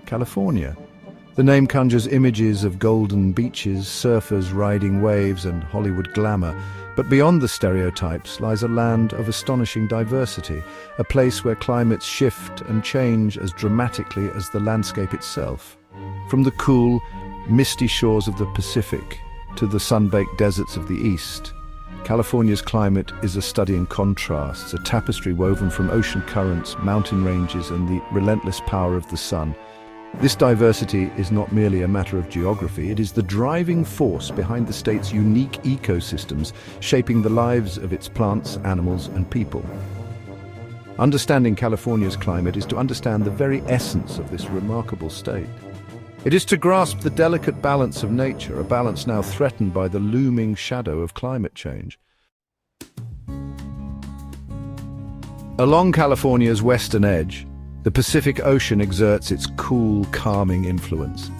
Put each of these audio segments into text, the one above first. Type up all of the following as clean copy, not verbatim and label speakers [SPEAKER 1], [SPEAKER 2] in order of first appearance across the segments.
[SPEAKER 1] California. The name conjures images of golden beaches, surfers riding waves, and Hollywood glamour. But beyond the stereotypes lies a land of astonishing diversity, a place where climates shift and change as dramatically as the landscape itself. From the cool, misty shores of the Pacific to the sun-baked deserts of the East, California's climate is a study in contrasts, a tapestry woven from ocean currents, mountain ranges, and the relentless power of the sun. This diversity is not merely a matter of geography, it is the driving force behind the state's unique ecosystems, shaping the lives of its plants, animals, and people. Understanding California's climate is to understand the very essence of this remarkable state. It is to grasp the delicate balance of nature, a balance now threatened by the looming shadow of climate change. Along California's western edge, the Pacific Ocean exerts its cool, calming influence.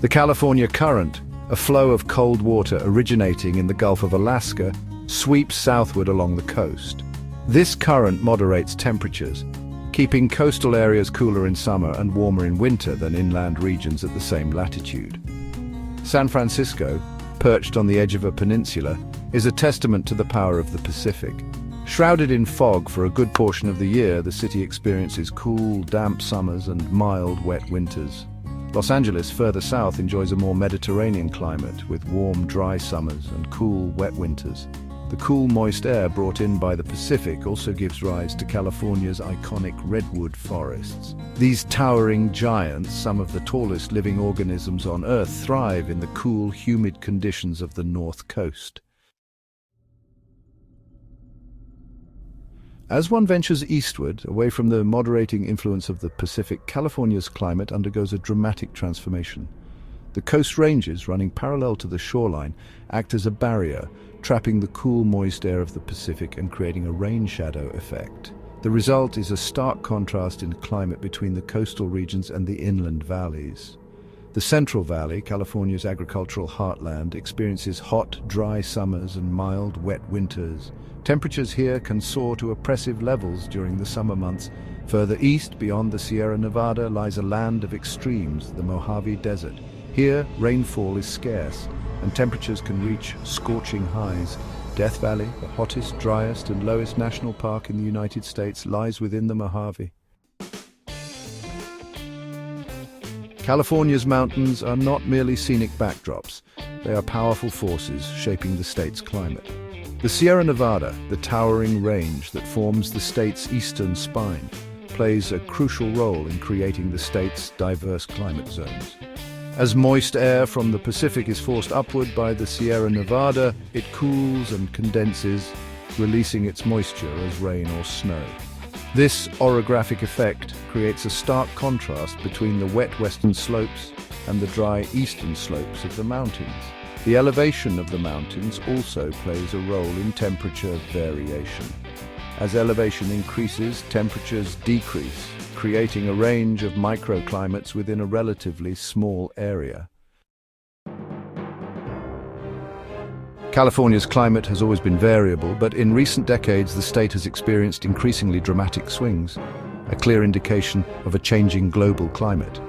[SPEAKER 1] The California Current, a flow of cold water originating in the Gulf of Alaska, sweeps southward along the coast. This current moderates temperatures, keeping coastal areas cooler in summer and warmer in winter than inland regions at the same latitude. San Francisco, perched on the edge of a peninsula, is a testament to the power of the Pacific. Shrouded in fog for a good portion of the year, the city experiences cool, damp summers and mild, wet winters. Los Angeles, further south, enjoys a more Mediterranean climate, with warm, dry summers and cool, wet winters. The cool, moist air brought in by the Pacific also gives rise to California's iconic redwood forests. These towering giants, some of the tallest living organisms on Earth, thrive in the cool, humid conditions of the North Coast. As one ventures eastward, away from the moderating influence of the Pacific, California's climate undergoes a dramatic transformation. The coast ranges, running parallel to the shoreline, act as a barrier, trapping the cool, moist air of the Pacific and creating a rain shadow effect. The result is a stark contrast in climate between the coastal regions and the inland valleys. The Central Valley, California's agricultural heartland, experiences hot, dry summers and mild, wet winters. Temperatures here can soar to oppressive levels during the summer months. Further east, beyond the Sierra Nevada, lies a land of extremes, the Mojave Desert. Here, rainfall is scarce, and temperatures can reach scorching highs. Death Valley, the hottest, driest, and lowest national park in the United States, lies within the Mojave. California's mountains are not merely scenic backdrops. They are powerful forces shaping the state's climate. The Sierra Nevada, the towering range that forms the state's eastern spine, plays a crucial role in creating the state's diverse climate zones. As moist air from the Pacific is forced upward by the Sierra Nevada, it cools and condenses, releasing its moisture as rain or snow. This orographic effect creates a stark contrast between the wet western slopes and the dry eastern slopes of the mountains. The elevation of the mountains also plays a role in temperature variation. As elevation increases, temperatures decrease, creating a range of microclimates within a relatively small area. California's climate has always been variable, but in recent decades the state has experienced increasingly dramatic swings, a clear indication of a changing global climate.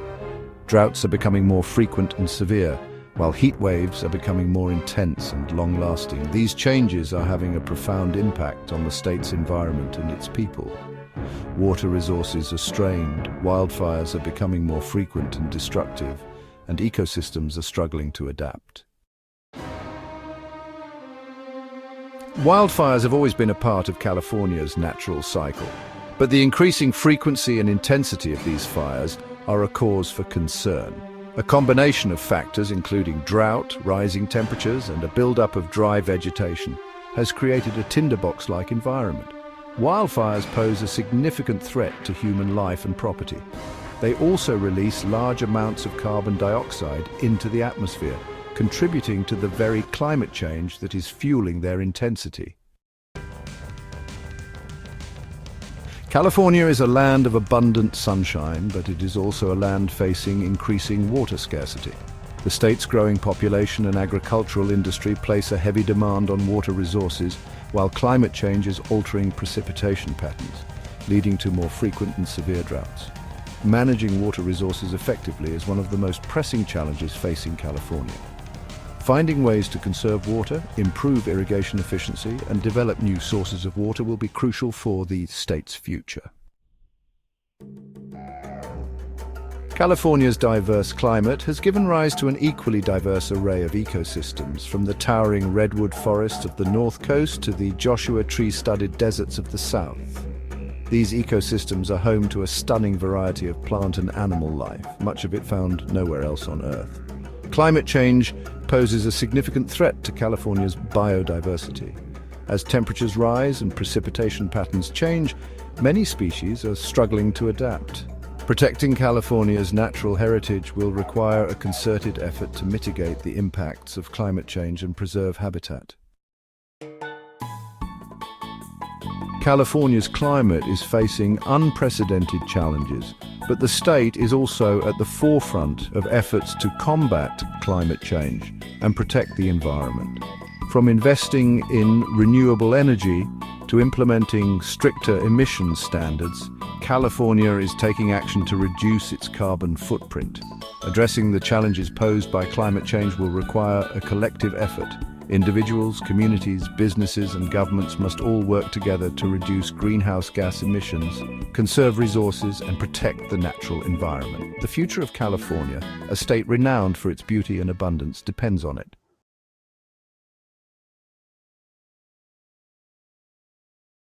[SPEAKER 1] Droughts are becoming more frequent and severe, while heat waves are becoming more intense and long-lasting. These changes are having a profound impact on the state's environment and its people. Water resources are strained, wildfires are becoming more frequent and destructive, and ecosystems are struggling to adapt. Wildfires have always been a part of California's natural cycle, but the increasing frequency and intensity of these fires are a cause for concern. A combination of factors, including drought, rising temperatures, and a buildup of dry vegetation, has created a tinderbox-like environment. Wildfires pose a significant threat to human life and property. They also release large amounts of carbon dioxide into the atmosphere, contributing to the very climate change that is fueling their intensity. California is a land of abundant sunshine, but it is also a land facing increasing water scarcity. The state's growing population and agricultural industry place a heavy demand on water resources, while climate change is altering precipitation patterns, leading to more frequent and severe droughts. managing water resources effectively is one of the most pressing challenges facing California. Finding ways to conserve water, improve irrigation efficiency, and develop new sources of water will be crucial for the state's future. California's diverse climate has given rise to an equally diverse array of ecosystems, from the towering redwood forests of the north coast to the Joshua tree-studded deserts of the south. These ecosystems are home to a stunning variety of plant and animal life, much of it found nowhere else on Earth. Climate change poses a significant threat to California's biodiversity. As temperatures rise and precipitation patterns change, many species are struggling to adapt. Protecting California's natural heritage will require a concerted effort to mitigate the impacts of climate change and preserve habitat. California's climate is facing unprecedented challenges, but the state is also at the forefront of efforts to combat climate change and protect the environment. From investing in renewable energy to implementing stricter emissions standards, California is taking action to reduce its carbon footprint. Addressing the challenges posed by climate change will require a collective effort. Individuals, communities, businesses, and governments must all work together to reduce greenhouse gas emissions, conserve resources, and protect the natural environment. The future of California, a state renowned for its beauty and abundance, depends on it.